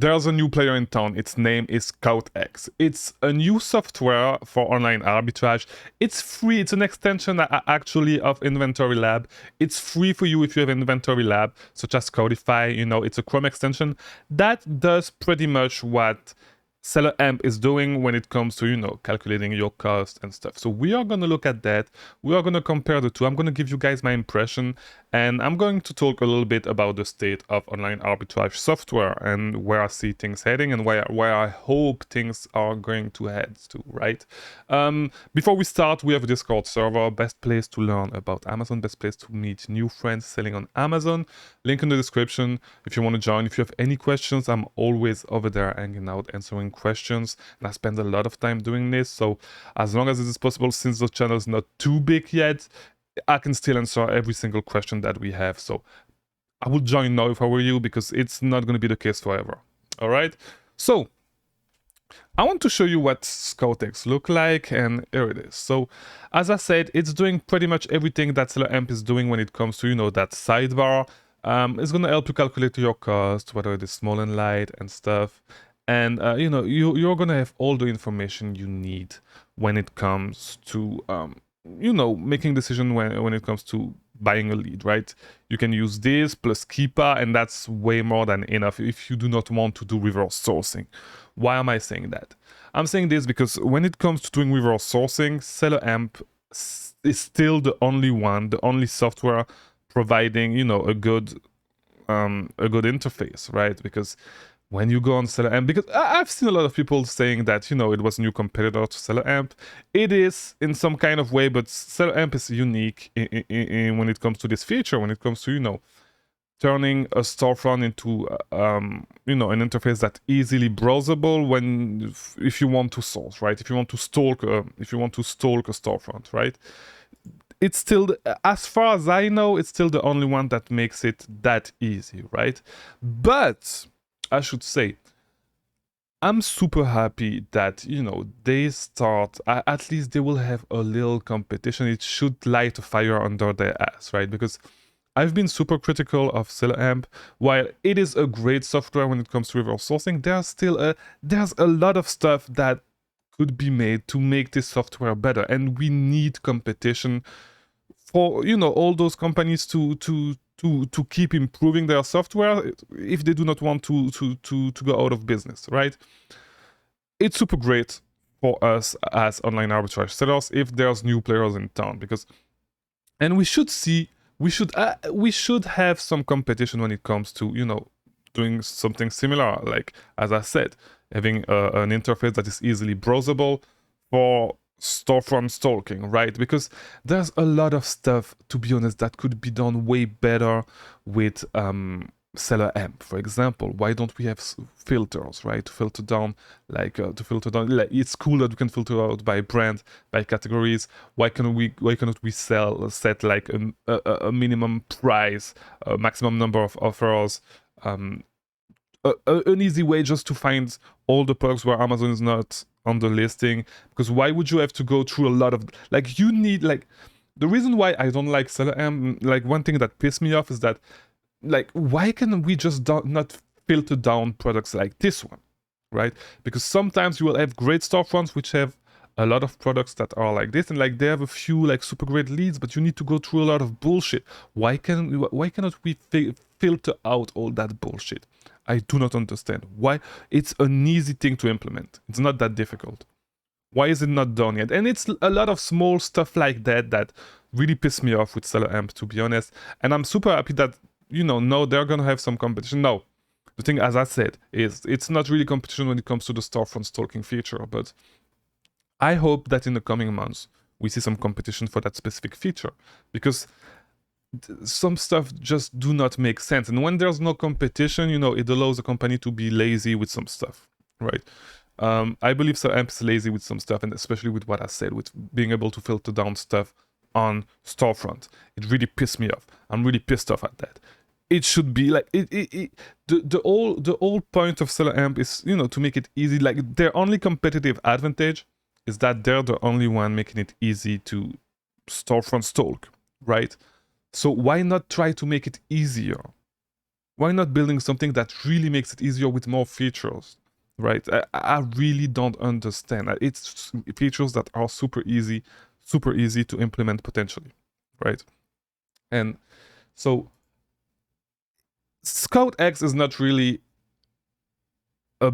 There's a new player in town. Its name is ScoutX. It's a new software for online arbitrage. It's free. It's an extension actually of Inventorylab. It's free for you if you have Inventorylab, such as Codify. It's a Chrome extension that does pretty much what SellerAmp is doing when it comes to, calculating your cost and stuff. So we are going to look at that. We are going to compare the two. I'm going to give you guys my impression, and I'm going to talk a little bit about the state of online arbitrage software and where I see things heading and where I hope things are going to head to, right? Before we start, we have a Discord server, best place to learn about Amazon, best place to meet new friends selling on Amazon. Link in the description if you want to join. If you have any questions, I'm always over there hanging out, answering questions, and I spend a lot of time doing this. So as long as it is possible, since the channel is not too big yet, I can still answer every single question that we have. So I would join now if I were you, because it's not going to be the case forever. All right. So I want to show you what ScoutX look like, and here it is. So as I said, it's doing pretty much everything that SellerAmp is doing when it comes to, that sidebar. It's going to help you calculate your cost, whether it is small and light and stuff. And, you're going to have all the information you need when it comes to, making decision when it comes to buying a lead, right? You can use this plus Keepa, and that's way more than enough if you do not want to do reverse sourcing. Why am I saying that? I'm saying this because when it comes to doing reverse sourcing, SellerAmp is still the only software providing, a good interface, right? Because when you go on SellerAmp, because I've seen a lot of people saying that, it was a new competitor to SellerAmp. It is in some kind of way, but SellerAmp is unique when it comes to this feature, when it comes to, turning a storefront into, an interface that's easily browsable if you want to source, right? If you want to stalk a storefront, right? It's still, as far as I know, it's still the only one that makes it that easy, right? But I should say, I'm super happy that, they start, at least they will have a little competition. It should light a fire under their ass, right? Because I've been super critical of SellerAmp. While it is a great software when it comes to reverse sourcing, there's a lot of stuff that could be made to make this software better. And we need competition for, all those companies to keep improving their software if they do not want to go out of business, right? It's super great for us as online arbitrage sellers if there's new players in town, and we should have some competition when it comes to, doing something similar, like, as I said, having an interface that is easily browsable for storefront stalking, right? Because there's a lot of stuff, to be honest, that could be done way better with SellerAmp, for example. Why don't we have filters, right? To filter down, it's cool that we can filter out by brand, by categories. Why cannot we set like a minimum price, a maximum number of offers, an easy way just to find all the products where Amazon is not on the listing? Because why would you have to go through a lot of, you need, the reason why I don't like SellerAmp, one thing that pissed me off is that, why can we just not filter down products like this one, right? Because sometimes you will have great storefronts which have a lot of products that are like this, and they have a few super great leads, but you need to go through a lot of bullshit. Why cannot we filter out all that bullshit? I do not understand why. It's an easy thing to implement. It's not that difficult. Why is it not done yet? And it's a lot of small stuff like that really piss me off with SellerAmp, to be honest. And I'm super happy that, now they're gonna have some competition. Now, the thing, as I said, is it's not really competition when it comes to the storefront stalking feature, but I hope that in the coming months we see some competition for that specific feature, because some stuff just do not make sense. And when there's no competition, it allows a company to be lazy with some stuff, right? I believe SellerAmp is lazy with some stuff, and especially with what I said, with being able to filter down stuff on storefront. It really pissed me off. I'm really pissed off at that. It should be the whole point of SellerAmp is, to make it easy. Their only competitive advantage is that they're the only one making it easy to storefront stalk, right? So why not try to make it easier why not building something that really makes it easier with more features, right? I really don't understand. It's features that are super easy to implement potentially, right? And so ScoutX is not really a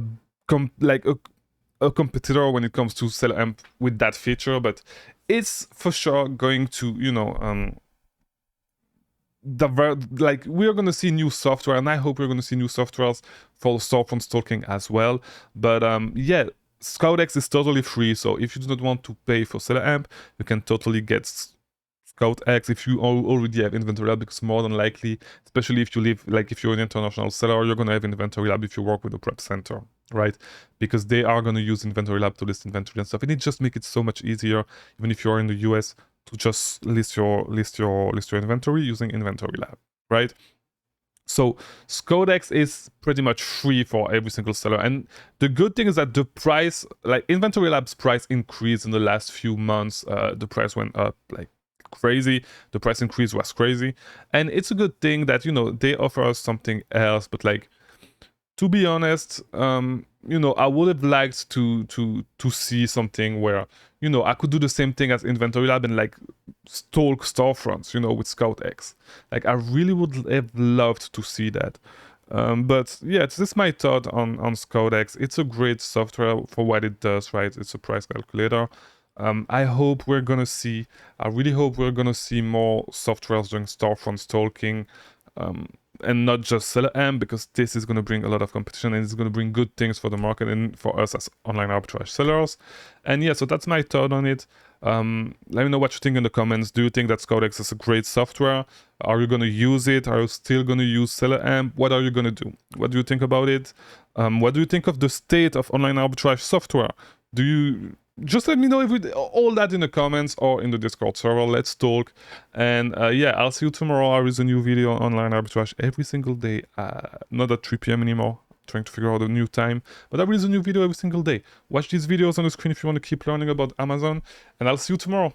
a competitor when it comes to SellerAmp with that feature, but it's for sure going to, you know, we're going to see new software, and I hope we're going to see new softwares for storefront stalking as well. But yeah, ScoutX is totally free, so if you do not want to pay for SellerAmp, you can totally get ScoutX if you already have Inventorylab, because more than likely, especially if you live, like if you're an international seller, you're going to have Inventorylab if you work with a prep center, right? Because they are going to use Inventorylab to list inventory and stuff, and it just makes it so much easier, even if you're in the US, to just list your inventory using Inventorylab, right? So ScoutX is pretty much free for every single seller, and the good thing is that the price, like Inventorylab's price increased in the last few months. The price went up like crazy. The price increase was crazy, and it's a good thing that, you know, they offer us something else. But like, to be honest, you know, I would have liked to see something where, you know, I could do the same thing as Inventorylab and like stalk storefronts, you know, with ScoutX. Like, I really would have loved to see that. But yeah, this is my thought on ScoutX. It's a great software for what it does, right? It's a price calculator. I hope we're gonna see, I really hope we're gonna see more softwares doing storefront stalking. And not just SellerAmp, because this is going to bring a lot of competition, and it's going to bring good things for the market and for us as online arbitrage sellers. And yeah, so that's my thought on it. Let me know what you think in the comments. Do you think that ScoutX is a great software? Are you going to use it? Are you still going to use SellerAmp? What are you going to do? What do you think about it? What do you think of the state of online arbitrage software? Do you... Just let me know all that in the comments or in the Discord server. Let's talk. And yeah, I'll see you tomorrow. There is a new video on online arbitrage every single day. Not at 3 p.m. anymore. Trying to figure out a new time. But there is a new video every single day. Watch these videos on the screen if you want to keep learning about Amazon. And I'll see you tomorrow.